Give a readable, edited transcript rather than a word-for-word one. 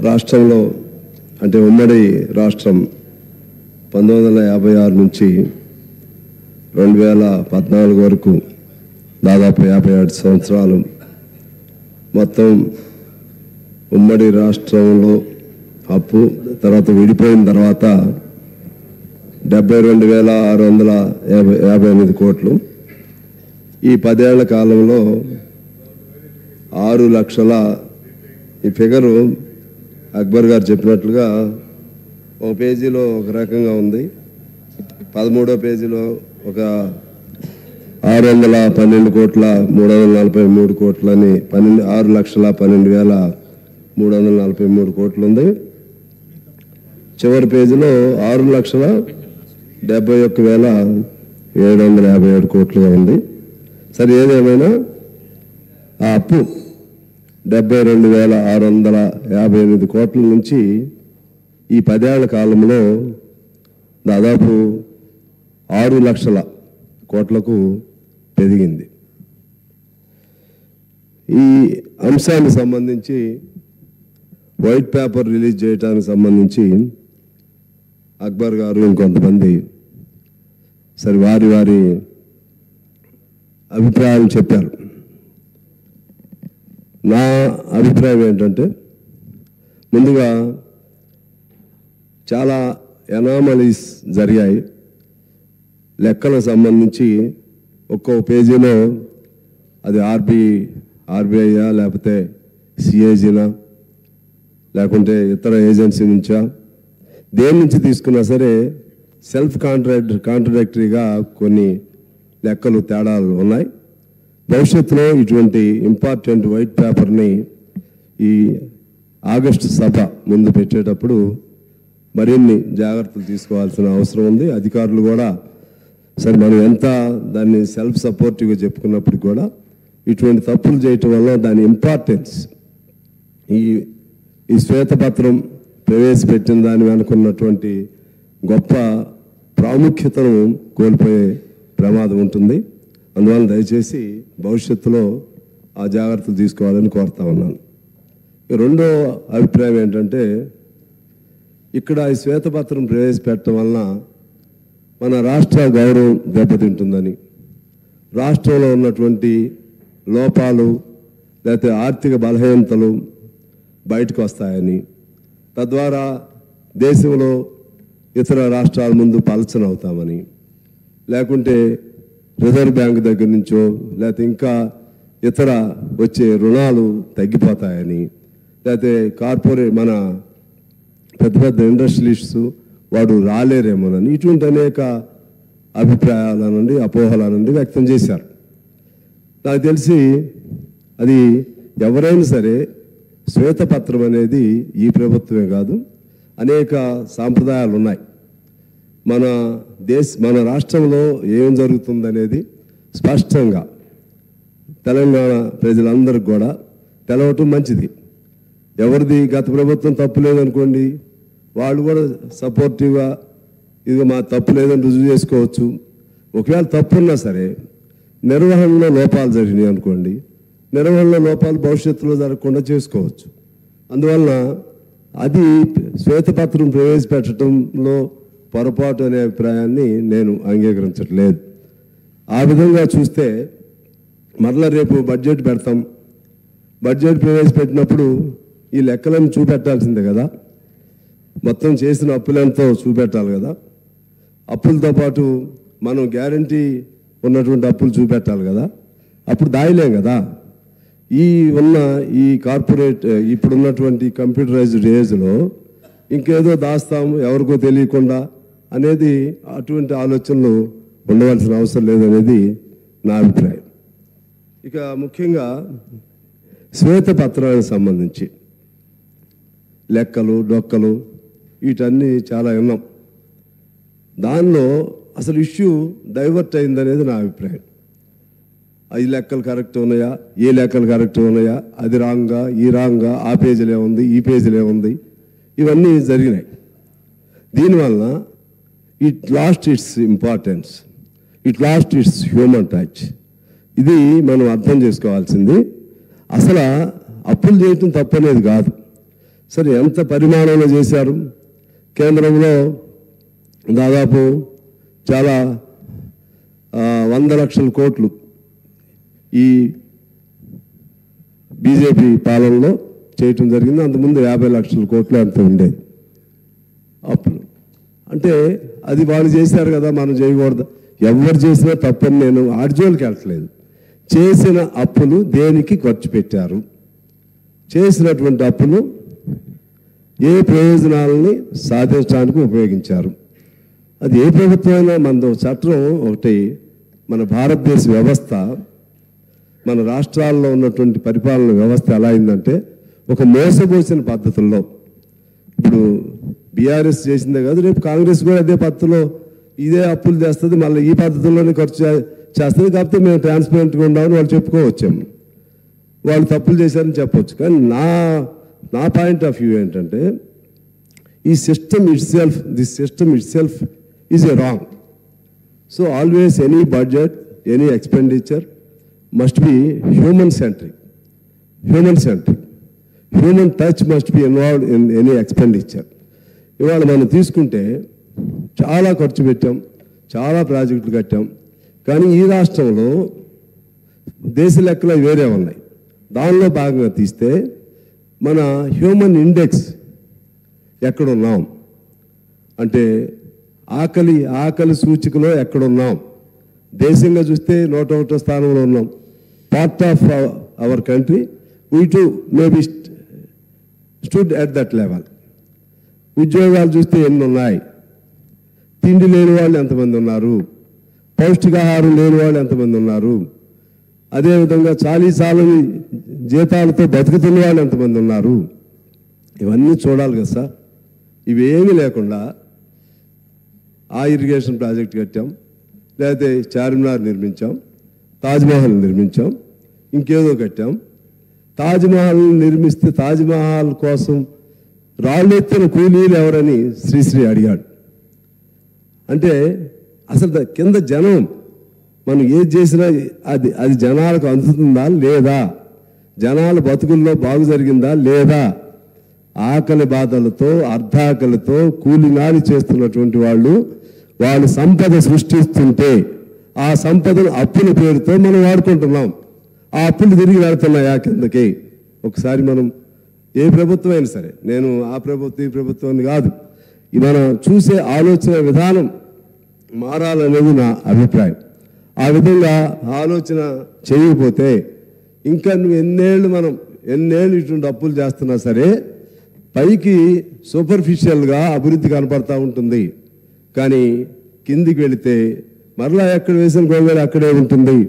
రాష్ట్రంలో అంటే ఉమ్మడి రాష్ట్రం 1956 నుంచి 2014 వరకు దాదాపు 57 సంవత్సరాలు మొత్తం ఉమ్మడి రాష్ట్రంలో అప్పు తర్వాత విడిపోయిన తర్వాత 72,658 కోట్లు. ఈ 10 ఏళ్ల కాలంలో 6 లక్షల ఈ ఫిగరు అక్బర్ గారు చెప్పినట్లుగా ఒక పేజీలో ఒక రకంగా ఉంది, 13వ పేజీలో ఒక 612,343 కోట్లని 6,12,343 కోట్లు ఉంది. చివరి పేజీలో 6,71,757 కోట్లుగా ఉంది. సరే, ఏదేమైనా ఆ అప్పు 72,658 కోట్ల నుంచి ఈ 10 ఏళ్ల కాలంలో దాదాపు 6 లక్షల కోట్లకు పెరిగింది. ఈ అంశానికి సంబంధించి వైట్ పేపర్ రిలీజ్ చేయడానికి సంబంధించి అక్బర్ గారు ఇంకొంతమంది సరే వారి వారి అభిప్రాయం చెప్పారు. నా అభిప్రాయం ఏంటంటే, ముందుగా చాలా ఎనామలీస్ జరిగాయి. లెక్కలకు సంబంధించి ఒక్కో పేజీలో అది ఆర్బీఐయా లేకపోతే సిఏజీనా లేకుంటే ఇతర ఏజెన్సీ నుంచా దేని నుంచి తీసుకున్నా సరే సెల్ఫ్ కాంట్రడిక్టరీగా కొన్ని లెక్కలు తేడాలు ఉన్నాయి. భవిష్యత్తులో ఇటువంటి ఇంపార్టెంట్ వైట్ పేపర్ని ఈ ఆగస్టు సభ ముందు పెట్టేటప్పుడు మరిన్ని జాగ్రత్తలు తీసుకోవాల్సిన అవసరం ఉంది. అధికారులు కూడా సరే మనం ఎంత దాన్ని సెల్ఫ్ సపోర్టివ్గా చెప్పుకున్నప్పటికి కూడా ఇటువంటి తప్పులు చేయటం వల్ల దాని ఇంపార్టెన్స్ ఈ శ్వేతపత్రం ప్రవేశపెట్టిన దాని వెనుకున్నటువంటి గొప్ప ప్రాముఖ్యతను కోల్పోయే ప్రమాదం ఉంటుంది. అందువల్ల దయచేసి భవిష్యత్తులో ఆ జాగ్రత్తలు తీసుకోవాలని కోరుతా ఉన్నాను. రెండో అభిప్రాయం ఏంటంటే, ఇక్కడ ఈ శ్వేతపత్రం ప్రవేశపెట్టడం వలన మన రాష్ట్ర గౌరవం దెబ్బతింటుందని, రాష్ట్రంలో ఉన్నటువంటి లోపాలు లేకపోతే ఆర్థిక బలహీనతలు బయటకు వస్తాయని, తద్వారా దేశంలో ఇతర రాష్ట్రాల ముందు పలచన అవుతామని, లేకుంటే రిజర్వ్ బ్యాంక్ దగ్గర నుంచో లేకపోతే ఇంకా ఇతర వచ్చే రుణాలు తగ్గిపోతాయని, లేకపోతే కార్పొరేట్ మన పెద్ద పెద్ద ఇండస్ట్రియలిస్ట్స్ వాడు రాలేరేమోనని ఇటువంటి అనేక అభిప్రాయాల నుండి అపోహల నుండి వ్యక్తం చేశారు. నాకు తెలిసి అది ఎవరైనా సరే శ్వేతపత్రం అనేది ఈ ప్రభుత్వమే కాదు, అనేక సాంప్రదాయాలు ఉన్నాయి. మన రాష్ట్రంలో ఏం జరుగుతుందనేది స్పష్టంగా తెలంగాణ ప్రజలందరికీ కూడా తెలవటం మంచిది. ఎవరిది గత ప్రభుత్వం తప్పు లేదనుకోండి, వాళ్ళు కూడా సపోర్టివ్గా ఇది మా తప్పు లేదని రుజువు చేసుకోవచ్చు. ఒకవేళ తప్పున్నా సరే నిర్వహణలో లోపాలు జరిగినాయి అనుకోండి, నిర్వహణలో లోపాలు భవిష్యత్తులో జరగకుండా చేసుకోవచ్చు. అందువలన అది శ్వేతపత్రం ప్రవేశపెట్టడంలో పొరపాటు అనే అభిప్రాయాన్ని నేను అంగీకరించట్లేదు. ఆ విధంగా చూస్తే మరలా రేపు బడ్జెట్ పెడతాం, బడ్జెట్ ప్రవేశపెట్టినప్పుడు ఈ లెక్కలను చూపెట్టాల్సిందే కదా, మొత్తం చేసిన అప్పులెంతో చూపెట్టాలి కదా. అప్పులతో పాటు మనం గ్యారంటీ ఉన్నటువంటి అప్పులు చూపెట్టాలి కదా, అప్పుడు దాయలేం కదా. ఈ కార్పొరేట్ ఇప్పుడున్నటువంటి కంప్యూటరైజ్డ్ ఏజ్లో ఇంకేదో దాస్తాం ఎవరికో తెలియకుండా అనేది అటువంటి ఆలోచనలు ఉండవలసిన అవసరం లేదనేది నా అభిప్రాయం. ఇక ముఖ్యంగా శ్వేతపత్రానికి సంబంధించి లెక్కలు డొక్కలు వీటన్నీ చాలా విన్నాం. దానిలో అసలు ఇష్యూ డైవర్ట్ అయిందనేది నా అభిప్రాయం. ఈ లెక్కలు కరెక్ట్ ఉన్నాయా, ఏ లెక్కలు కరెక్ట్ ఉన్నాయా, అది రాంగా ఈ రాంగా, ఆ పేజీలో ఉంది ఈ పేజీలో ఉంది, ఇవన్నీ జరిగినాయి. దీనివలన it lost its importance, it lost its human touch. ఇది మనం అర్థం చేసుకోవాల్సింది. అసలు అప్పులు చేయటం తప్పనేది కాదు. సరే, ఎంత పరిమాణంలో చేశారు? కేంద్రంలో దాదాపు చాలా 100 లక్షల కోట్లు ఈ బీజేపీ పాలనలో చేయటం జరిగింది. అంతకుముందు 50 లక్షల కోట్లు అంత ఉండేది అప్పులు. అంటే అది వాళ్ళు చేశారు కదా, మనం చేయకూడదు. ఎవరు చేసినా తప్పని నేను ఆర్జోలకి వెళ్ళట్లేదు. చేసిన అప్పులు దేనికి ఖర్చు పెట్టారు, చేసినటువంటి అప్పులు ఏ ప్రయోజనాలని సాధించడానికి ఉపయోగించారు. అది ఏ ప్రభుత్వమైనా మన చట్టం ఒకటి, మన భారతదేశ వ్యవస్థ, మన రాష్ట్రాల్లో ఉన్నటువంటి పరిపాలన వ్యవస్థ ఎలా అయిందంటే ఒక మోసపోసిన పద్ధతుల్లో. ఇప్పుడు బీఆర్ఎస్ చేసిందే కాదు, రేపు కాంగ్రెస్ కూడా అదే పద్ధతిలో ఇదే అప్పులు చేస్తుంది, మళ్ళీ ఈ పద్ధతుల్లోనే ఖర్చు చేస్తుంది. కాకపోతే మేము ట్రాన్స్పరెంట్గా ఉండాలని వాళ్ళు చెప్పుకోవచ్చాము, వాళ్ళు తప్పులు చేశారని చెప్పవచ్చు. కానీ నా పాయింట్ ఆఫ్ వ్యూ ఏంటంటే ఈ system it self is a wrong. So always any budget, any expenditure must be human centric. Human touch must be involved in any expenditure. ఇవాళ మనం తీసుకుంటే చాలా ఖర్చు పెట్టాం, చాలా ప్రాజెక్టులు కట్టాం. కానీ ఈ రాష్ట్రంలో దేశ లెక్కలు వేరే ఉన్నాయి. దానిలో భాగంగా తీస్తే మన హ్యూమన్ ఇండెక్స్ ఎక్కడున్నాం అంటే ఆకలి సూచికలో ఎక్కడున్నాం? దేశంగా చూస్తే 101వ స్థానంలో ఉన్నాం. Part of our country we to maybe stood at that level. ఉద్యోగాలు చూస్తే ఎన్ని ఉన్నాయి? తిండి లేని వాళ్ళు ఎంతమంది ఉన్నారు? పౌష్టికాహారం లేని వాళ్ళు ఎంతమంది ఉన్నారు? అదేవిధంగా చాలని జీతాలతో బతుకుతున్న వాళ్ళు ఎంతమంది ఉన్నారు? ఇవన్నీ చూడాలి కదా సార్. ఇవేమీ లేకుండా ఆ ఇరిగేషన్ ప్రాజెక్ట్ కట్టాం, లేకపోతే చార్మినార్ నిర్మించాం, తాజ్మహల్ నిర్మించాం, ఇంకేదో కట్టాం. తాజ్మహల్ నిర్మిస్తే తాజ్మహల్ కోసం రాళ్ళెత్తిన కూలీలు ఎవరని శ్రీశ్రీ అడిగాడు. అంటే అసలు కింద జనం మనం ఏది చేసినా అది జనాలకు అందుతుందా లేదా? జనాల బతుకుల్లో బాగు జరిగిందా లేదా? ఆకలి బాధలతో, అర్ధాకలితో కూలినాలి చేస్తున్నటువంటి వాళ్ళు సంపద సృష్టిస్తుంటే ఆ సంపదను అప్పుల పేరుతో మనం వాడుకుంటున్నాం. ఆ అప్పులు తిరిగి వెళ్తున్నాయా కిందకి? ఒకసారి మనం ఏ ప్రభుత్వం అయినా సరే, నేను ఆ ప్రభుత్వం ఈ ప్రభుత్వాన్ని కాదు, మనం చూసే ఆలోచన విధానం మారాలనేది నా అభిప్రాయం. ఆ విధంగా ఆలోచన చేయకపోతే ఇంకా నువ్వు ఎన్నేళ్ళు ఇటువంటి అప్పులు చేస్తున్నా సరే పైకి సూపర్ఫిషియల్గా అభివృద్ధి కనపడతా ఉంటుంది. కానీ కిందికి వెళితే మరలా ఎక్కడ వేసిన గోంగూర అక్కడే ఉంటుంది.